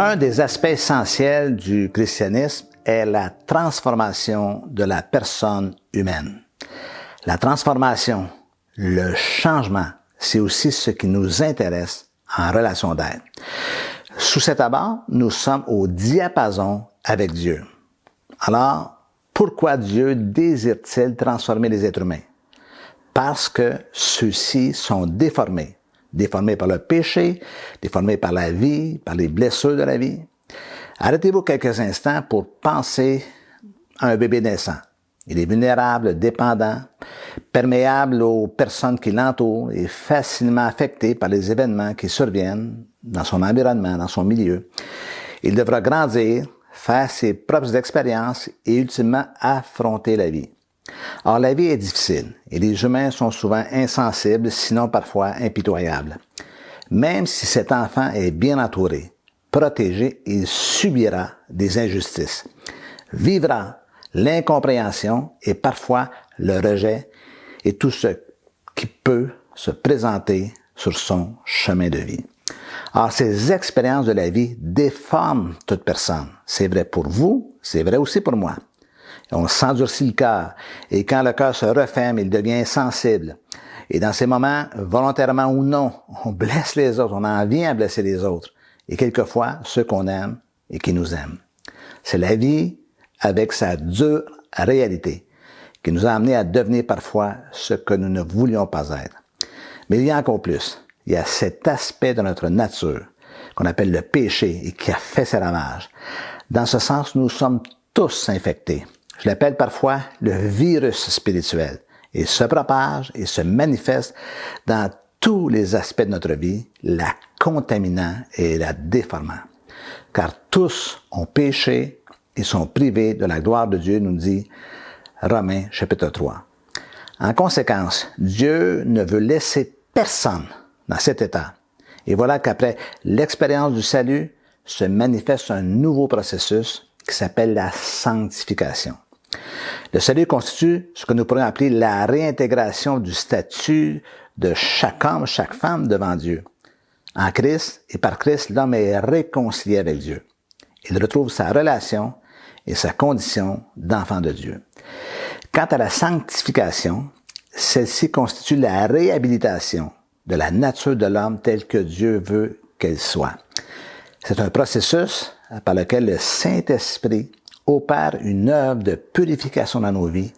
Un des aspects essentiels du christianisme est la transformation de la personne humaine. La transformation, le changement, c'est aussi ce qui nous intéresse en relation d'aide. Sous cet abord, nous sommes au diapason avec Dieu. Alors, pourquoi Dieu désire-t-il transformer les êtres humains? Parce que ceux-ci sont déformés. Déformés par le péché, déformés par la vie, par les blessures de la vie. Arrêtez-vous quelques instants pour penser à un bébé naissant. Il est vulnérable, dépendant, perméable aux personnes qui l'entourent et facilement affecté par les événements qui surviennent dans son environnement, dans son milieu. Il devra grandir, faire ses propres expériences et ultimement affronter la vie. Or, la vie est difficile et les humains sont souvent insensibles, sinon parfois impitoyables. Même si cet enfant est bien entouré, protégé, il subira des injustices, vivra l'incompréhension et parfois le rejet et tout ce qui peut se présenter sur son chemin de vie. Or, ces expériences de la vie déforment toute personne. C'est vrai pour vous, c'est vrai aussi pour moi. On s'endurcit le cœur, et quand le cœur se referme, il devient insensible. Et dans ces moments, volontairement ou non, on blesse les autres, on en vient à blesser les autres, et quelquefois ceux qu'on aime et qui nous aiment. C'est la vie avec sa dure réalité qui nous a amenés à devenir parfois ce que nous ne voulions pas être. Mais il y a encore plus. Il y a cet aspect de notre nature qu'on appelle le péché et qui a fait ses ravages. Dans ce sens, nous sommes tous infectés. Je l'appelle parfois le virus spirituel. Il se propage et se manifeste dans tous les aspects de notre vie, la contaminant et la déformant. Car tous ont péché et sont privés de la gloire de Dieu, nous dit Romains chapitre 3. En conséquence, Dieu ne veut laisser personne dans cet état. Et voilà qu'après l'expérience du salut, se manifeste un nouveau processus qui s'appelle la sanctification. Le salut constitue ce que nous pourrions appeler la réintégration du statut de chaque homme, chaque femme devant Dieu. En Christ et par Christ, l'homme est réconcilié avec Dieu. Il retrouve sa relation et sa condition d'enfant de Dieu. Quant à la sanctification, celle-ci constitue la réhabilitation de la nature de l'homme telle que Dieu veut qu'elle soit. C'est un processus par lequel le Saint-Esprit opère une œuvre de purification dans nos vies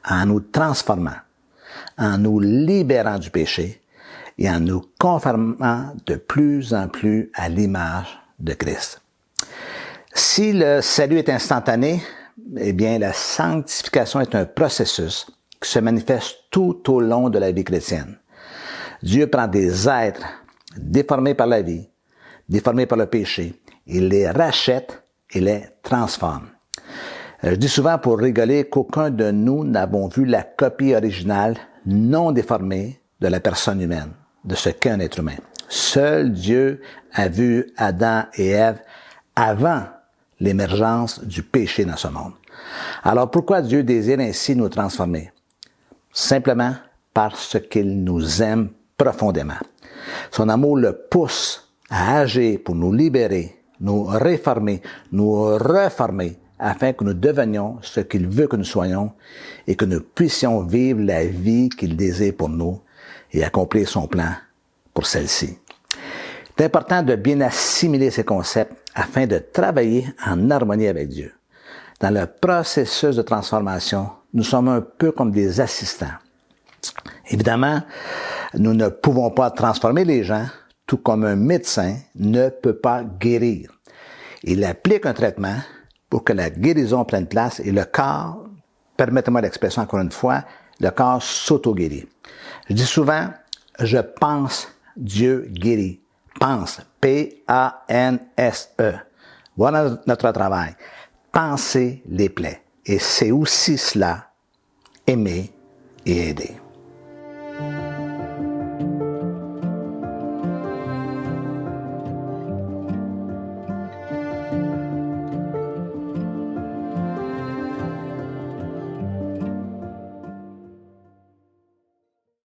en nous transformant, en nous libérant du péché et en nous conformant de plus en plus à l'image de Christ. Si le salut est instantané, eh bien la sanctification est un processus qui se manifeste tout au long de la vie chrétienne. Dieu prend des êtres déformés par la vie, déformés par le péché, il les rachète et les transforme. Je dis souvent pour rigoler qu'aucun de nous n'avons vu la copie originale non déformée de la personne humaine, de ce qu'est un être humain. Seul Dieu a vu Adam et Ève avant l'émergence du péché dans ce monde. Alors pourquoi Dieu désire ainsi nous transformer? Simplement parce qu'il nous aime profondément. Son amour le pousse à agir pour nous libérer, nous réformer, nous reformer, afin que nous devenions ce qu'il veut que nous soyons et que nous puissions vivre la vie qu'il désire pour nous et accomplir son plan pour celle-ci. C'est important de bien assimiler ces concepts afin de travailler en harmonie avec Dieu. Dans le processus de transformation, nous sommes un peu comme des assistants. Évidemment, nous ne pouvons pas transformer les gens, tout comme un médecin ne peut pas guérir. Il applique un traitement pour que la guérison prenne place et le corps, permettez-moi l'expression encore une fois, le corps s'auto-guérit. Je dis souvent, je pense, Dieu guérit. Pense, P-A-N-S-E. Voilà notre travail. Penser les plaies. Et c'est aussi cela, aimer et aider.